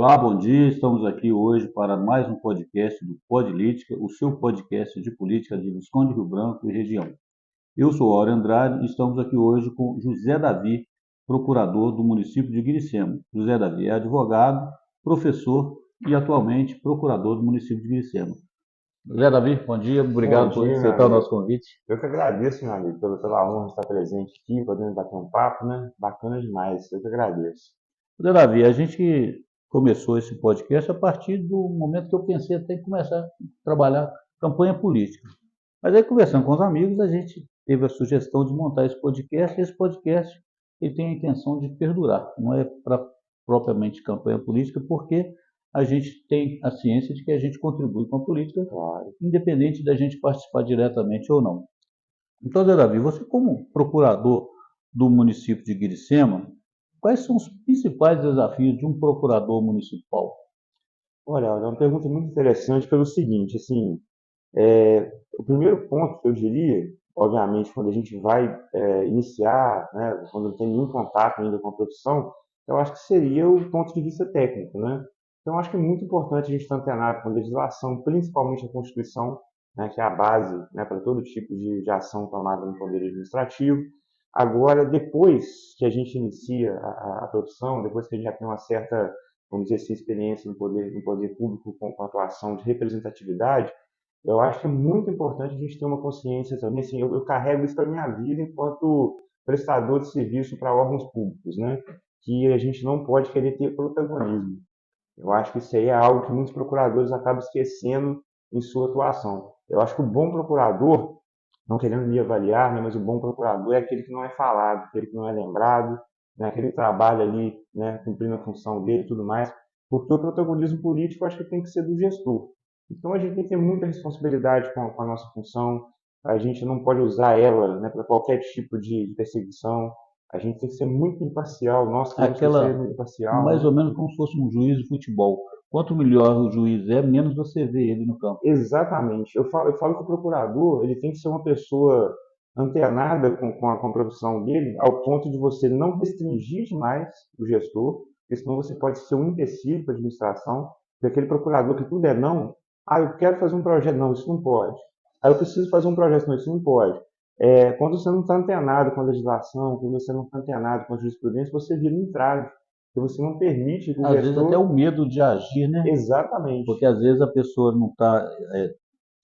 Olá, bom dia. Estamos aqui hoje para mais um podcast do Podlítica, o seu podcast de política de Visconde Rio Branco e região. Eu sou Áureo Andrade e estamos aqui hoje com José Davi, procurador do município de Guiricema. José Davi é advogado, professor e atualmente procurador do município de Guiricema. José Davi, bom dia, Bom obrigado por dia, meu aceitar o amigo. nosso convite. Eu que agradeço, meu amigo, pela honra de estar presente aqui, podendo bater um papo, né? Bacana demais. Eu que agradeço. José Davi, a gente começou esse podcast a partir do momento que eu pensei até em começar a trabalhar campanha política. Mas aí, conversando com os amigos, a gente teve a sugestão de montar esse podcast, e esse podcast ele tem a intenção de perdurar, não é para propriamente campanha política, porque a gente tem a ciência de que a gente contribui com a política, Claro. independente da gente participar diretamente ou não. Então, Zé Davi, você como procurador do município de Guiricema, quais são os principais desafios de um procurador municipal? Olha, é uma pergunta muito interessante pelo seguinte, assim, o primeiro ponto que eu diria, obviamente, quando a gente vai iniciar, né, quando não tem nenhum contato ainda com a profissão, eu acho que seria o ponto de vista técnico, né? Então, eu acho que é muito importante a gente estar antenado com a legislação, principalmente a Constituição, né, que é a base, né, para todo tipo de ação tomada no Poder Administrativo. Agora, depois que a gente inicia a profissão, depois que a gente já tem uma certa, vamos dizer assim, experiência no poder público com atuação de representatividade, eu acho que é muito importante a gente ter uma consciência também, assim, eu carrego isso para minha vida enquanto prestador de serviço para órgãos públicos, né? Que a gente não pode querer ter protagonismo. Eu acho que isso aí é algo que muitos procuradores acabam esquecendo em sua atuação. Eu acho que o bom procurador, não querendo me avaliar, né, mas o bom procurador é aquele que não é falado, aquele que não é lembrado, né, aquele que trabalha ali, né, cumprindo a função dele e tudo mais, porque o protagonismo político eu acho que tem que ser do gestor. Então a gente tem que ter muita responsabilidade com a nossa função, a gente não pode usar ela, né, para qualquer tipo de perseguição, a gente tem que ser muito imparcial, nós temos que ser Aquela, muito imparcial, mais né? ou menos como se fosse um juiz de futebol. Quanto melhor o juiz é, menos você vê ele no campo. Exatamente. Eu falo que o procurador ele tem que ser uma pessoa antenada com a profissão dele, ao ponto de você não restringir demais o gestor, porque senão você pode ser um empecilho para a administração, porque aquele procurador que tudo é não, eu quero fazer um projeto, não, isso não pode. Eu preciso fazer um projeto, não, isso não pode. Quando você não está antenado com a legislação, quando você não está antenado com a jurisprudência, você vira um entrave, porque você não permite que o Às vezes até gestor. o medo de agir, né? Exatamente. Porque às vezes a pessoa não está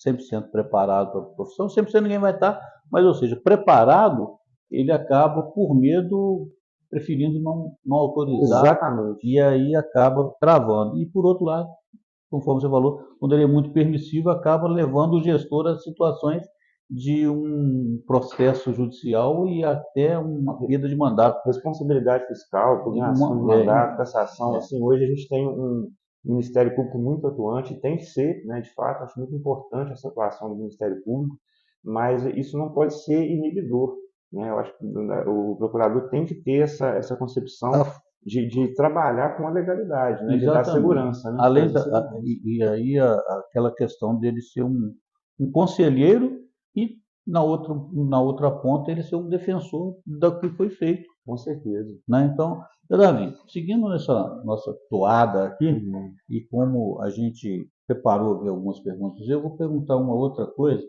100% preparado para a profissão, 100% ninguém vai estar, mas ou seja, preparado, ele acaba por medo preferindo não autorizar Exatamente. e aí acaba travando. E por outro lado, conforme você falou, quando ele é muito permissivo, acaba levando o gestor a situações de um processo judicial e até uma perda de mandato. Responsabilidade fiscal, pugnação de Uma- é, mandato, cassação, é, assim, hoje a gente tem um Ministério Público muito atuante, tem que ser, né, de fato, acho muito importante essa atuação do Ministério Público, mas isso não pode ser inibidor, né? Eu acho que né, o procurador tem que ter essa concepção a- de trabalhar com a legalidade, né, de dar exatamente. segurança, né, Além trazer da, segurança. e aí aquela questão dele ser um conselheiro e na outra ponta ele ser um defensor do que foi feito. Com certeza. Né? Então, Davi, seguindo nessa nossa toada aqui, Uhum. e como a gente preparou aqui algumas perguntas, eu vou perguntar uma outra coisa.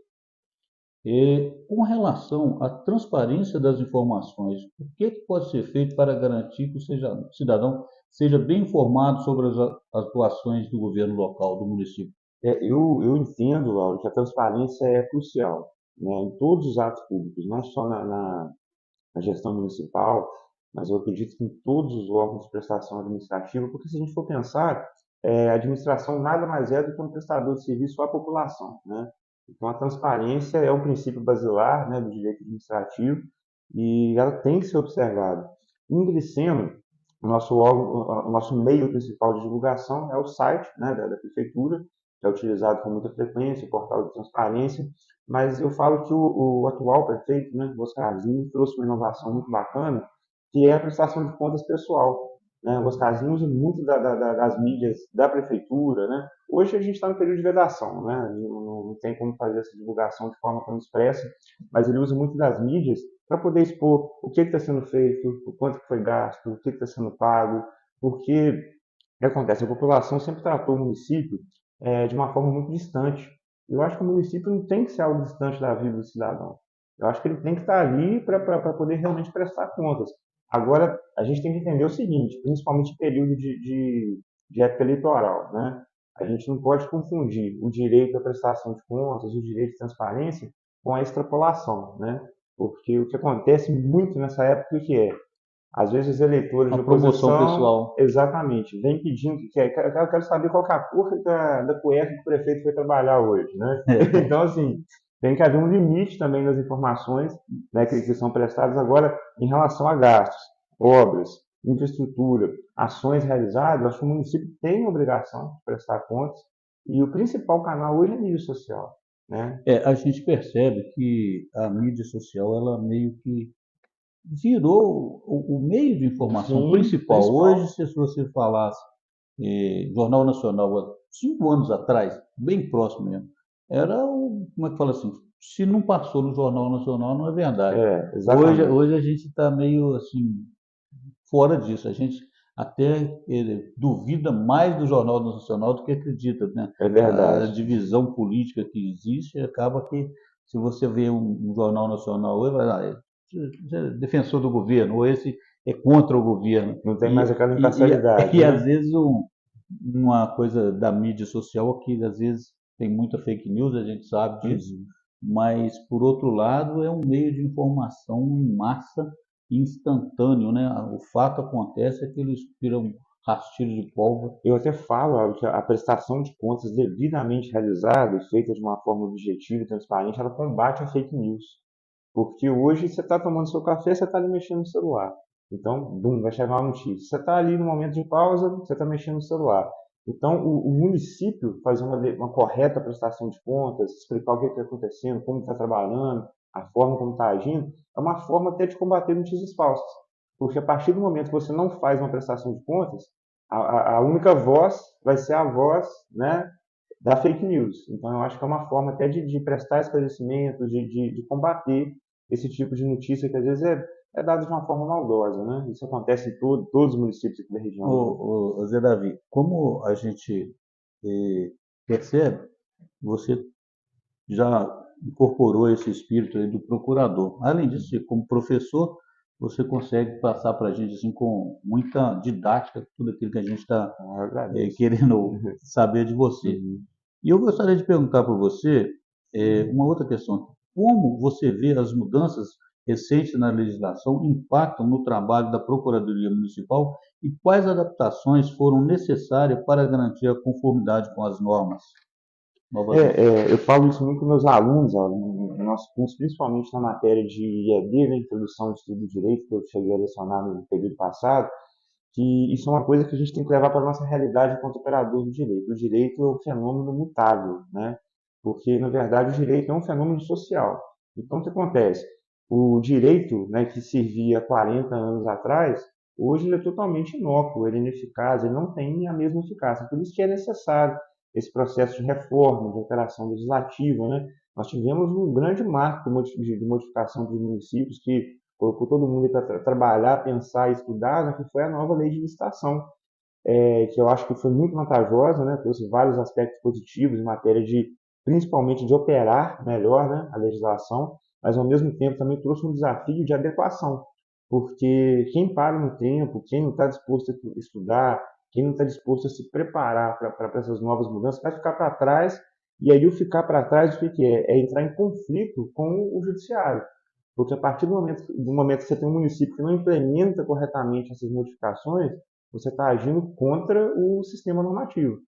Com relação à transparência das informações, o que pode ser feito para garantir que o cidadão seja bem informado sobre as atuações do governo local, do município? Eu entendo, Laura, que a transparência é crucial, né, em todos os atos públicos, não só na gestão municipal, mas eu acredito que em todos os órgãos de prestação administrativa, porque se a gente for pensar, a administração nada mais é do que um prestador de serviço à população, né? Então, a transparência é um princípio basilar, né, do direito administrativo e ela tem que ser observada. Em Glicema, o nosso órgão, o nosso meio principal de divulgação é o site, né, da prefeitura, que é utilizado com muita frequência, o portal de transparência, mas eu falo que o atual prefeito, né, Oscarzinho, trouxe uma inovação muito bacana, que é a prestação de contas pessoal. Né? O Oscarzinho usa muito das mídias da prefeitura. Né? Hoje a gente está no período de vedação, né? Não tem como fazer essa divulgação de forma tão expressa, mas ele usa muito das mídias para poder expor o que está sendo feito, o quanto que foi gasto, o que está sendo pago, porque que acontece? A população sempre tratou o município de uma forma muito distante. Eu acho que o município não tem que ser algo distante da vida do cidadão. Eu acho que ele tem que estar ali para poder realmente prestar contas. Agora, a gente tem que entender o seguinte, principalmente em período de época eleitoral, né? A gente não pode confundir o direito à prestação de contas, o direito de transparência, com a extrapolação, né? Porque o que acontece muito nessa época, o que é? Às vezes os eleitores A de promoção oposição, pessoal. exatamente, vem pedindo que quer. Eu quero saber qual que é a cor da cueca que o prefeito foi trabalhar hoje, né? Então, assim, tem que haver um limite também nas informações, né, que são prestadas agora em relação a gastos, obras, infraestrutura, ações realizadas. Eu acho que o município tem a obrigação de prestar contas e o principal canal hoje é a mídia social, né? A gente percebe que a mídia social, ela meio que virou o meio de informação Sim, principal. Hoje, principal. se você falasse Jornal Nacional há 5 anos atrás, bem próximo mesmo, era o, como é que fala assim, se não passou no Jornal Nacional, não é verdade. Exatamente. Hoje a gente está meio assim, fora disso. A gente até duvida mais do Jornal Nacional do que acredita, né? É A verdade. divisão política que existe acaba que, se você vê um Jornal Nacional hoje, vai lá, esse é defensor do governo, ou esse é contra o governo. Não tem mais aquela E imparcialidade, às né? vezes uma coisa da mídia social que às vezes tem muita fake news, a gente sabe disso, Uhum. mas por outro lado é um meio de informação em massa instantâneo, né? O fato acontece, aquilo vira um rastilho de pólvora. Eu até falo que a prestação de contas devidamente realizada e feita de uma forma objetiva e transparente, ela combate a fake news. Porque hoje você está tomando seu café, você está ali mexendo no celular. Então, bum, vai chegar uma notícia. Você está ali no momento de pausa, você está mexendo no celular. Então, o município fazer uma correta prestação de contas, explicar o que está acontecendo, como está trabalhando, a forma como está agindo, é uma forma até de combater notícias falsas. Porque a partir do momento que você não faz uma prestação de contas, a única voz vai ser a voz, né, da fake news. Então, eu acho que é uma forma até de prestar esclarecimentos, de combater esse tipo de notícia que às vezes é dada de uma forma maldosa, né? Isso acontece em todos os municípios aqui da região. Ô Zé Davi, como a gente percebe, você já incorporou esse espírito aí do procurador. Além disso, como professor, você consegue passar para a gente assim, com muita didática tudo aquilo que a gente está Eu agradeço. querendo saber de você. Uhum. E eu gostaria de perguntar para você uma outra questão. Como você vê as mudanças recentes na legislação impactam no trabalho da Procuradoria Municipal e quais adaptações foram necessárias para garantir a conformidade com as novas normas? Eu falo isso muito com meus alunos, ó, no nosso curso, principalmente na matéria de IED, né, Introdução ao Estudo do Direito, que eu cheguei a lecionar no período passado, que isso é uma coisa que a gente tem que levar para a nossa realidade enquanto operador do direito. O direito é um fenômeno mutável, né? Porque, na verdade, o direito é um fenômeno social. Então, o que acontece? O direito, né, que servia há 40 anos atrás, hoje ele é totalmente inócuo, ele é ineficaz, ele não tem a mesma eficácia. Por isso que é necessário esse processo de reforma, de alteração legislativa, né? Nós tivemos um grande marco de modificação dos municípios que colocou todo mundo para trabalhar, pensar e estudar, né, que foi a nova lei de licitação, que eu acho que foi muito vantajosa, né, trouxe vários aspectos positivos em matéria de, principalmente de operar melhor, né, a legislação, mas ao mesmo tempo também trouxe um desafio de adequação, porque quem para no tempo, quem não está disposto a estudar, quem não está disposto a se preparar para essas novas mudanças, vai ficar para trás, e aí o ficar para trás, o que é? É entrar em conflito com o judiciário. Porque a partir do momento que você tem um município que não implementa corretamente essas modificações, você está agindo contra o sistema normativo,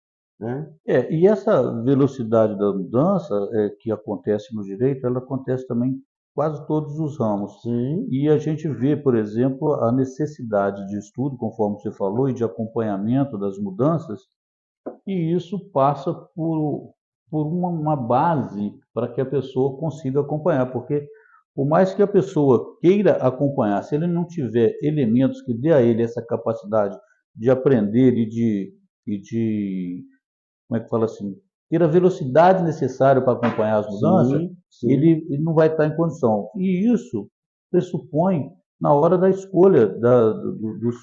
né? E essa velocidade da mudança que acontece no direito, ela acontece também em quase todos os ramos. Sim, E a gente vê, por exemplo, a necessidade de estudo, conforme você falou, e de acompanhamento das mudanças, e isso passa por uma base para que a pessoa consiga acompanhar, porque por mais que a pessoa queira acompanhar, se ele não tiver elementos que dê a ele essa capacidade de aprender e de como é que fala assim, ter a velocidade necessária para acompanhar as mudanças, sim, sim. ele não vai estar em condição. E isso pressupõe na hora da escolha dos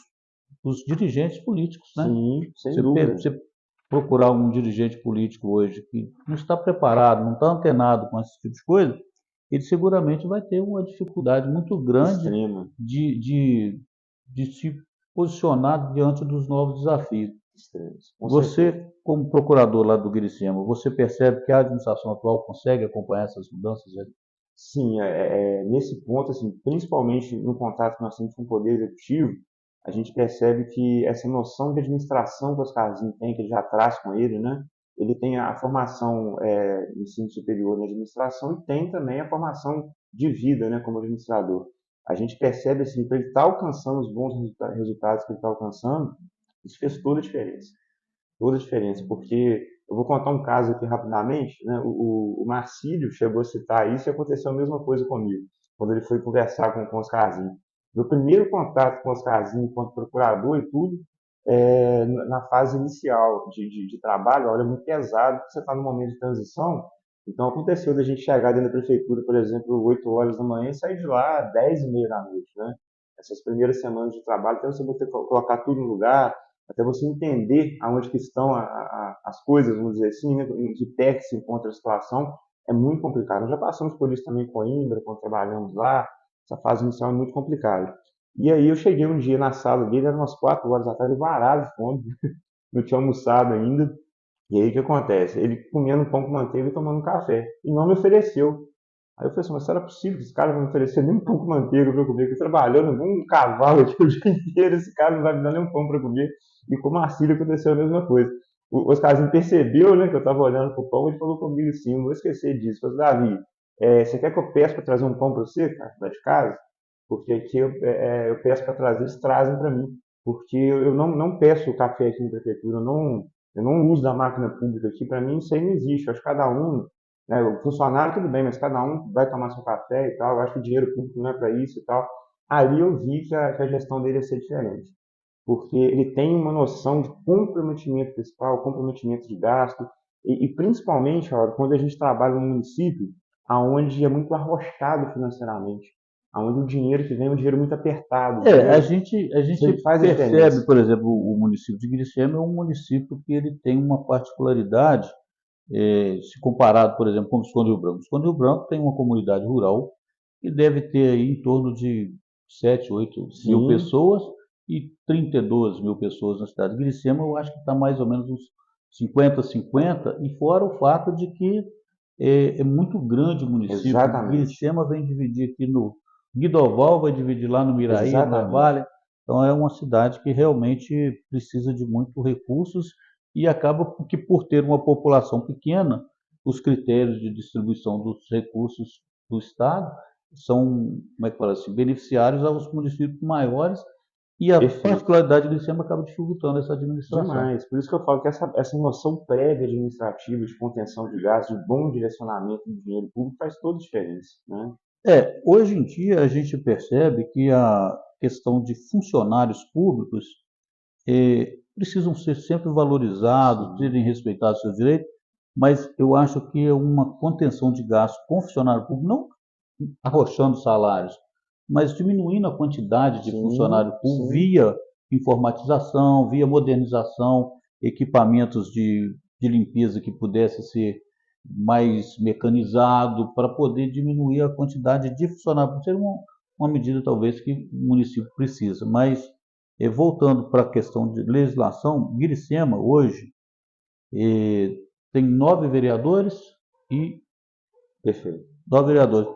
os dirigentes políticos, né? Sim, sem Você, dúvida. você procurar um dirigente político hoje que não está preparado, não está antenado com esse tipo de coisa, ele seguramente vai ter uma dificuldade muito grande Extrema, de, de, de se posicionar diante dos novos desafios. extrema, com certeza. Você, como procurador lá do Guiricema, você percebe que a administração atual consegue acompanhar essas mudanças? Sim, nesse ponto, assim, principalmente no contato que nós temos com o Poder Executivo, a gente percebe que essa noção de administração que o Oscarzinho tem, que ele já traz com ele, né? Ele tem a formação no ensino superior na administração e tem também a formação de vida, né, como administrador. A gente percebe, assim, para ele estar alcançando os bons resultados que ele está alcançando, isso fez toda a diferença, porque eu vou contar um caso aqui rapidamente, né? O Marcílio chegou a citar isso e aconteceu a mesma coisa comigo, quando ele foi conversar com o Oscarzinho. Meu primeiro contato com o Oscarzinho, enquanto procurador e tudo, na fase inicial de trabalho, olha, é muito pesado, porque você está no momento de transição. Então, aconteceu da gente chegar dentro da prefeitura, por exemplo, 8 horas da manhã e sair de lá 10 e meia da noite, né? Essas primeiras semanas de trabalho, até você vai ter que colocar tudo no lugar, até você entender aonde que estão as coisas, vamos dizer assim, né? Em que pé que se encontra a situação, é muito complicado. Nós já passamos por isso também com a Coimbra, quando trabalhamos lá, essa fase inicial é muito complicada. E aí eu cheguei um dia na sala dele, eram umas 4 horas da tarde, varado de fome, não tinha almoçado ainda. E aí o que acontece? Ele comendo pão com manteiga e tomando um café. E não me ofereceu. Aí eu falei assim, mas será possível que esse cara não me oferecer nem um pão com manteiga para eu comer? Que trabalhando igual um cavalo aqui o dia inteiro, esse cara não vai me dar nem um pão para comer. E com o Marcílio aconteceu a mesma coisa. O Oscarzinho percebeu, né, que eu estava olhando pro pão, ele falou comigo assim, não vou esquecer disso. Falei, Davi, você quer que eu peça para trazer um pão para você, cara, lá de casa? Porque aqui eu peço para trazer, eles trazem para mim. Porque eu não peço café aqui na prefeitura, eu não uso da máquina pública aqui, para mim isso aí não existe. Eu acho que cada um, né, o funcionário tudo bem, mas cada um vai tomar seu café e tal. Eu acho que o dinheiro público não é para isso e tal. Ali eu vi que a gestão dele ia ser diferente, porque ele tem uma noção de comprometimento fiscal, comprometimento de gasto, e principalmente, ó, quando a gente trabalha num município aonde é muito arrojado financeiramente, aonde o dinheiro que vem é um dinheiro muito apertado, A entendeu? gente, a Isso aí gente faz a diferença. percebe, por exemplo, o município de Guiricema é um município que ele tem uma particularidade, se comparado, por exemplo, com o Visconde Rio Branco. O Visconde Rio Branco tem uma comunidade rural que deve ter aí em torno de 7, 8 mil Sim, pessoas e 32 mil pessoas na cidade de Guiricema. Eu acho que está mais ou menos uns 50-50, e fora o fato de que é muito grande o município. exatamente. Guiricema vem dividir aqui no Guidoval, vai dividir lá no Miraí, na Exatamente. Vale. Então é uma cidade que realmente precisa de muitos recursos, e acaba que, por ter uma população pequena, os critérios de distribuição dos recursos do Estado são, como é que fala assim, beneficiários aos municípios maiores, e a Perfeito. particularidade de Guiricema acaba dificultando essa administração. Demais. Por isso que eu falo que essa noção prévia administrativa de contenção de gastos, de bom direcionamento do dinheiro público faz toda a diferença, né? Hoje em dia a gente percebe que a questão de funcionários públicos precisam ser sempre valorizados, Sim, terem respeitado seus direitos, mas eu acho que é uma contenção de gastos com funcionário público, não arrochando salários, mas diminuindo a quantidade de sim, funcionário público sim. via informatização, via modernização, equipamentos de limpeza que pudesse ser mais mecanizado, para poder diminuir a quantidade de funcionários. Seria uma medida talvez que o município precisa, mas voltando para a questão de legislação, Guiricema hoje tem 9 vereadores e Perfeito. 9 vereadores.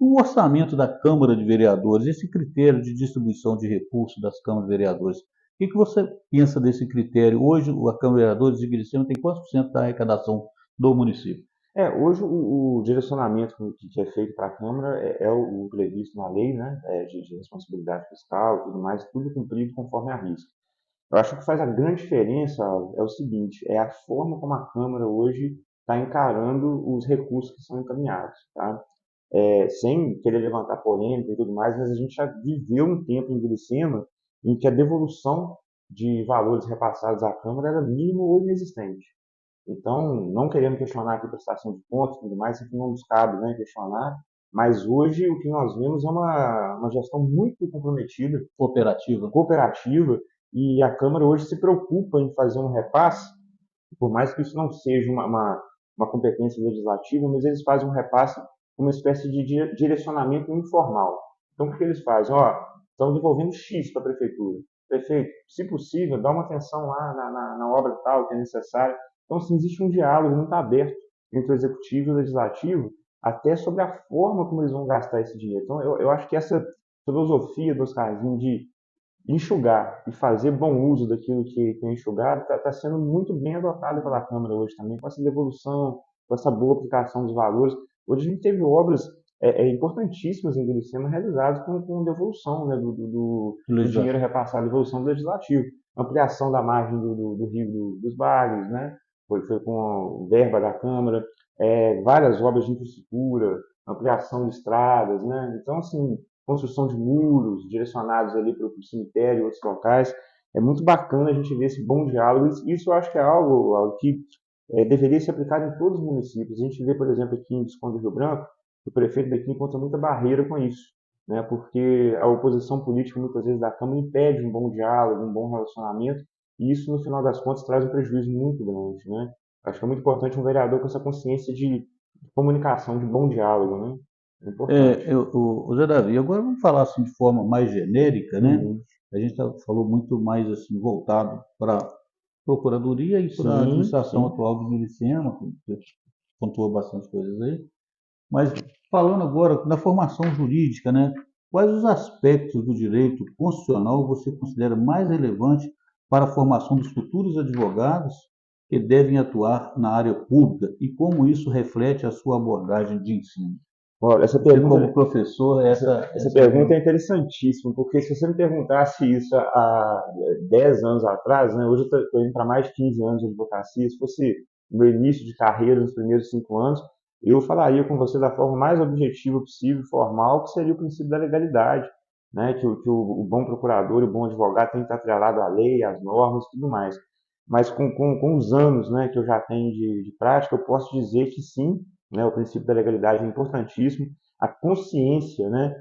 O orçamento da Câmara de Vereadores, esse critério de distribuição de recursos das câmaras de vereadores, o que você pensa desse critério? Hoje, a Câmara de Vereadores de Guiricema tem quantos por cento da arrecadação do município? Hoje o direcionamento que é feito para a Câmara é o previsto na lei, né, de responsabilidade fiscal e tudo mais, tudo cumprido conforme a risco. Eu acho que faz a grande diferença é o seguinte, é a forma como a Câmara hoje está encarando os recursos que são encaminhados, tá? Sem querer levantar polêmica e tudo mais, mas a gente já viveu um tempo em Iracema em que a devolução de valores repassados à Câmara era mínimo ou inexistente. Então, não querendo questionar aqui a prestação de contas e tudo mais, isso aqui não nos cabe, né, questionar, mas hoje o que nós vemos é uma gestão muito comprometida, Cooperativa? cooperativa, E a Câmara hoje se preocupa em fazer um repasse, por mais que isso não seja uma competência legislativa, mas eles fazem um repasse, uma espécie de direcionamento informal. Então, o que eles fazem? Ó, estão devolvendo X para a prefeitura. Prefeito, se possível, dá uma atenção lá na obra tal que é necessária. Então, assim, existe um diálogo muito aberto entre o executivo e o legislativo, até sobre a forma como eles vão gastar esse dinheiro. Então, eu acho que essa filosofia do Oscarzinho de enxugar e fazer bom uso daquilo que é enxugado está sendo muito bem adotada pela Câmara hoje também, com essa devolução, com essa boa aplicação dos valores. Hoje a gente teve obras importantíssimas em Glicema realizadas com devolução, né, do dinheiro repassado, devolução do legislativo. Ampliação da margem do Rio dos Vales, né, foi com verba da Câmara, várias obras de infraestrutura, ampliação de estradas, né, então assim, construção de muros direcionados ali para o cemitério e outros locais. É muito bacana a gente ver esse bom diálogo. Isso eu acho que é algo que deveria ser aplicado em todos os municípios. A gente vê, por exemplo, aqui em Visconde do Rio Branco, o prefeito daqui encontra muita barreira com isso, né? Porque a oposição política, muitas vezes, da Câmara impede um bom diálogo, um bom relacionamento, e isso, no final das contas, traz um prejuízo muito grande, né? Acho que é muito importante um vereador com essa consciência de comunicação, de bom diálogo, né? É importante. O Zé Davi, agora vamos falar assim de forma mais genérica, né? Uhum. A gente falou muito mais assim voltado para a Procuradoria e para a Sim, administração sim. atual do Milicema, que pontuou bastante coisas aí. Mas falando agora na formação jurídica, né? Quais os aspectos do direito constitucional você considera mais relevante para a formação dos futuros advogados que devem atuar na área pública e como isso reflete a sua abordagem de ensino? Olha, Você como professor, essa pergunta é interessantíssima, porque se você me perguntasse isso há 10 anos atrás, né, hoje eu estou indo para mais de 15 anos de advocacia, se fosse o meu início de carreira, nos primeiros 5 anos, eu falaria com você da forma mais objetiva possível, formal, que seria o princípio da legalidade, né, que o bom procurador e o bom advogado tem que estar atrelado à lei, às normas e tudo mais. Mas com os anos, né, que eu já tenho de prática, eu posso dizer que sim, né, o princípio da legalidade é importantíssimo, a consciência, né,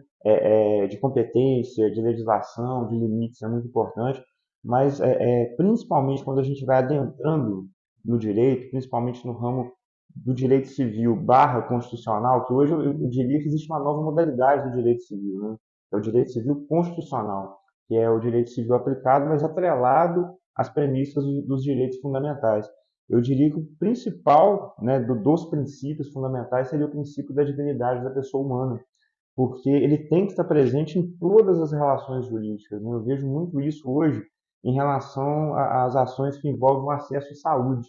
de competência, de legislação, de limites é muito importante, mas principalmente quando a gente vai adentrando no direito, principalmente no ramo do direito civil barra constitucional, que hoje eu diria que existe uma nova modalidade do direito civil, né? É o direito civil constitucional, que é o direito civil aplicado, mas atrelado às premissas dos direitos fundamentais. Eu diria que o principal, né, dos princípios fundamentais seria o princípio da dignidade da pessoa humana, porque ele tem que estar presente em todas as relações jurídicas, né? Eu vejo muito isso hoje em relação às ações que envolvem o acesso à saúde.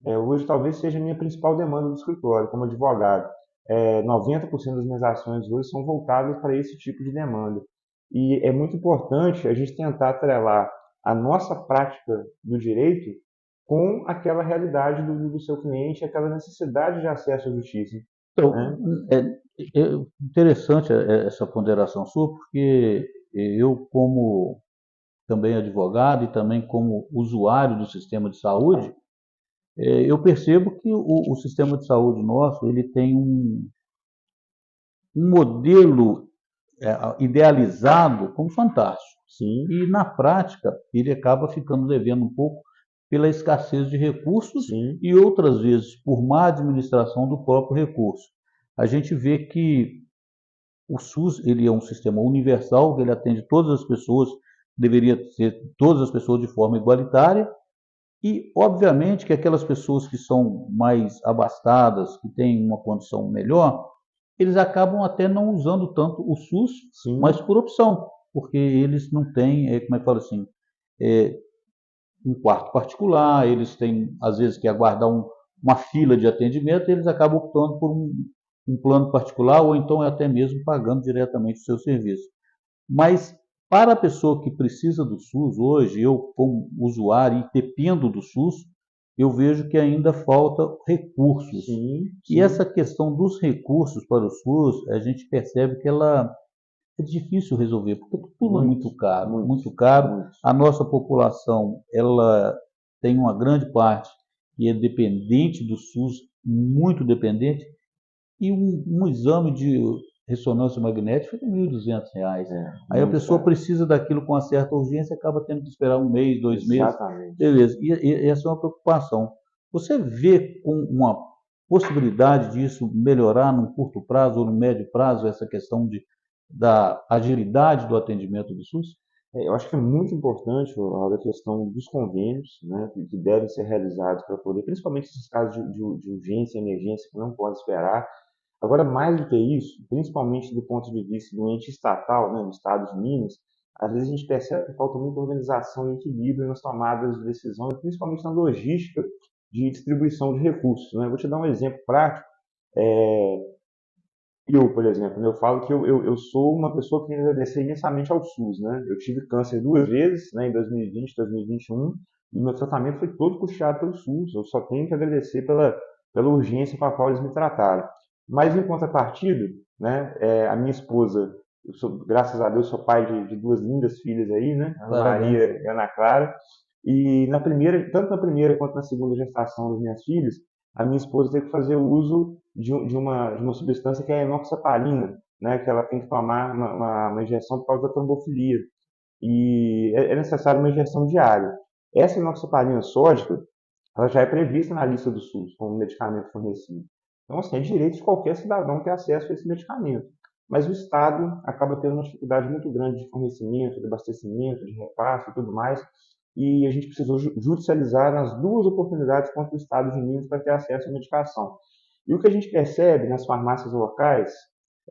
Hoje talvez seja a minha principal demanda do escritório, como advogado. 90% das minhas ações hoje são voltadas para esse tipo de demanda. E é muito importante a gente tentar atrelar a nossa prática do direito com aquela realidade do seu cliente, aquela necessidade de acesso à justiça, Então, né? interessante essa ponderação sua, porque eu, como também advogado e também como usuário do sistema de saúde, eu percebo que o sistema de saúde nosso ele tem um modelo idealizado como fantástico. Sim, E, na prática, ele acaba ficando devendo um pouco pela escassez de recursos sim, e outras vezes por má administração do próprio recurso. A gente vê que o SUS ele é um sistema universal, ele atende todas as pessoas, deveria ser todas as pessoas de forma igualitária, e obviamente que aquelas pessoas que são mais abastadas, que têm uma condição melhor, eles acabam até não usando tanto o SUS, sim, mas por opção, porque eles não têm, como é que fala assim, é, um quarto particular, eles têm às vezes que aguardar uma fila de atendimento, e eles acabam optando por um plano particular ou então até mesmo pagando diretamente o seu serviço. Mas para a pessoa que precisa do SUS hoje, eu como usuário e dependo do SUS, eu vejo que ainda falta recursos. sim, E sim, essa questão dos recursos para o SUS, a gente percebe que ela é difícil resolver, porque tudo é muito, muito caro, muito, muito caro. muito. A nossa população, ela tem uma grande parte que é dependente do SUS, muito dependente, e um exame ressonância magnética fica R$ 1.200. Aí a muito pessoa caro. precisa daquilo com uma certa urgência, acaba tendo que esperar um mês, 2 meses. Exatamente. Beleza. E essa é uma preocupação. Você vê com uma possibilidade disso melhorar num curto prazo ou no médio prazo, essa questão da agilidade do atendimento do SUS? Eu acho que é muito importante, Ronaldo, a questão dos convênios, né, que devem ser realizados para poder, principalmente esses casos de urgência e emergência que não podem esperar. Agora, mais do que isso, principalmente do ponto de vista do ente estatal, né, no estado de Minas, às vezes a gente percebe que falta muita organização e equilíbrio nas tomadas de decisão, e principalmente na logística de distribuição de recursos. Né? Vou te dar um exemplo prático. Eu, por exemplo, né, eu falo que eu sou uma pessoa que tem que agradecer imensamente ao SUS, né? Eu tive câncer 2 vezes, né, em 2020 e 2021, e meu tratamento foi todo custeado pelo SUS. Eu só tenho que agradecer pela urgência com a qual eles me trataram. Mas, em contrapartida, né, a minha esposa, graças a Deus, sou pai de duas lindas filhas aí, né? Ana Parabéns. Maria e Ana Clara. E tanto na primeira quanto na segunda gestação das minhas filhas, a minha esposa teve que fazer o uso de uma substância que é a enoxaparina, né, que ela tem que tomar uma injeção por causa da trombofilia. E é necessário uma injeção diária. Essa enoxaparina sódica, ela já é prevista na lista do SUS como medicamento fornecido. Então, assim, é direito de qualquer cidadão ter acesso a esse medicamento. Mas o Estado acaba tendo uma dificuldade muito grande de fornecimento, de abastecimento, de repasse e tudo mais. E a gente precisou judicializar nas duas oportunidades contra o Estado de Minas para ter acesso à medicação. E o que a gente percebe nas farmácias locais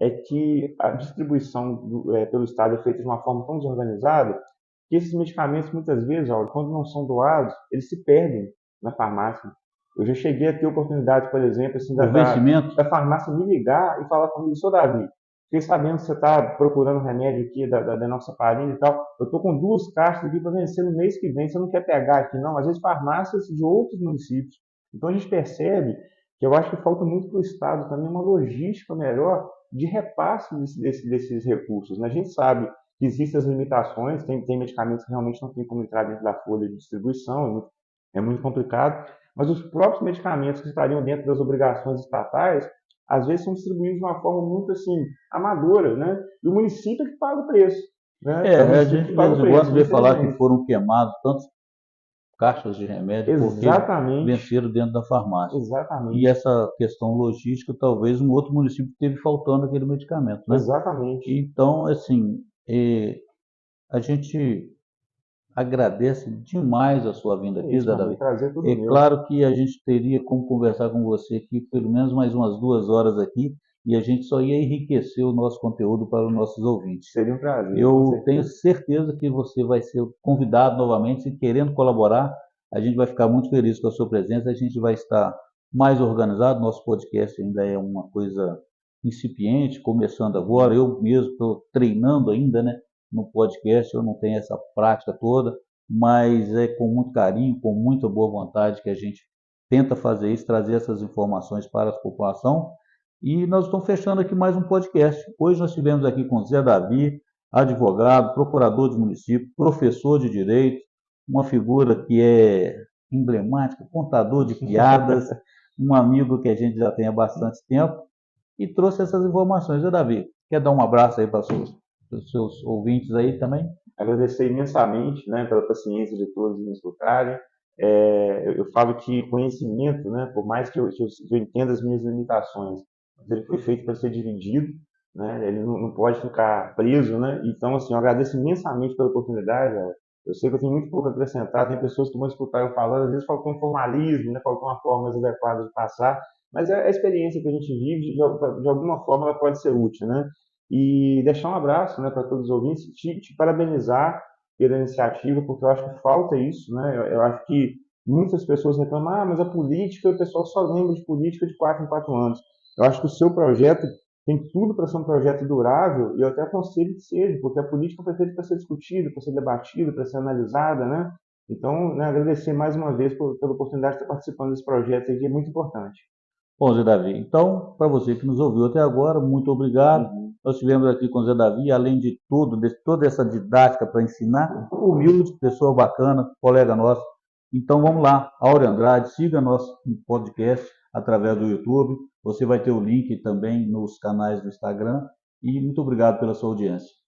é que a distribuição pelo Estado é feita de uma forma tão desorganizada que esses medicamentos, muitas vezes, quando não são doados, eles se perdem na farmácia. Eu já cheguei a ter oportunidade, por exemplo, assim, O vencimento? da farmácia me ligar e falar comigo: "Sou Davi, fiquei sabendo que você está procurando remédio aqui da nossa parina e tal. Eu estou com 2 caixas aqui para vencer no mês que vem. Você não quer pegar aqui, não?" Às vezes, farmácias de outros municípios. Então, a gente percebe que eu acho que falta muito para o Estado também uma logística melhor de repasse desses recursos. Né? A gente sabe que existem as limitações, tem medicamentos que realmente não tem como entrar dentro da folha de distribuição, é muito complicado, mas os próprios medicamentos que estariam dentro das obrigações estatais, às vezes são distribuídos de uma forma muito assim, amadora, né? E o município é que paga o preço. Né? É o A município gente que de paga vez o em quando preço, vê falar que infelizmente. foram queimados tantas caixas de remédio porque Exatamente, venceram dentro da farmácia. E exatamente, essa questão logística, talvez um outro município teve faltando aquele medicamento, né? exatamente. Então, assim, a gente agradece demais a sua vinda É aqui, isso, Zé meu amigo. Davi. Prazer é todo É meu. claro que a gente teria como conversar com você aqui pelo menos mais umas 2 horas aqui, e a gente só ia enriquecer o nosso conteúdo para os nossos ouvintes. Seria um prazer, com Eu tenho certeza. certeza que você vai ser convidado novamente, e querendo colaborar, a gente vai ficar muito feliz com a sua presença, a gente vai estar mais organizado, nosso podcast ainda é uma coisa incipiente, começando agora, Uhum. eu mesmo estou treinando ainda, né, no podcast, eu não tenho essa prática toda, mas é com muito carinho, com muita boa vontade que a gente tenta fazer isso, trazer essas informações para a população. E nós estamos fechando aqui mais um podcast. Hoje nós estivemos aqui com Zé Davi, advogado, procurador de município, professor de direito, uma figura que é emblemática, contador de piadas, um amigo que a gente já tem há bastante tempo e trouxe essas informações. Zé Davi, quer dar um abraço aí para os seus ouvintes aí também? Agradecer imensamente, né, pela paciência de todos em me escutarem. Eu falo que conhecimento, né, por mais que eu entenda as minhas limitações, mas ele foi feito para ser dividido, né, ele não pode ficar preso, né. Então, assim, eu agradeço imensamente pela oportunidade. Eu sei que eu tenho muito pouco a acrescentar, tem pessoas que vão escutar eu falando, às vezes faltou um formalismo, né, faltou uma forma mais adequada de passar, mas é a experiência que a gente vive, de alguma forma ela pode ser útil, né. E deixar um abraço, né, para todos os ouvintes, te parabenizar pela iniciativa, porque eu acho que falta isso, né? Eu acho que muitas pessoas reclamam: "Ah, mas a política, o pessoal só lembra de política de 4 em 4 anos." Eu acho que o seu projeto tem tudo para ser um projeto durável, e eu até aconselho que seja, porque a política foi feita para ser discutida, para ser debatida, para ser analisada, né? Então, né, agradecer mais uma vez pela oportunidade de estar participando desse projeto aqui, é muito importante. Bom, Zé Davi, então, para você que nos ouviu até agora, muito obrigado. Uhum. Nós estivemos aqui com o Zé Davi, além de tudo, de toda essa didática para ensinar, humilde, pessoa bacana, colega nosso. Então vamos lá, Áureo Andrade, siga nosso podcast através do YouTube. Você vai ter o link também nos canais do Instagram e muito obrigado pela sua audiência.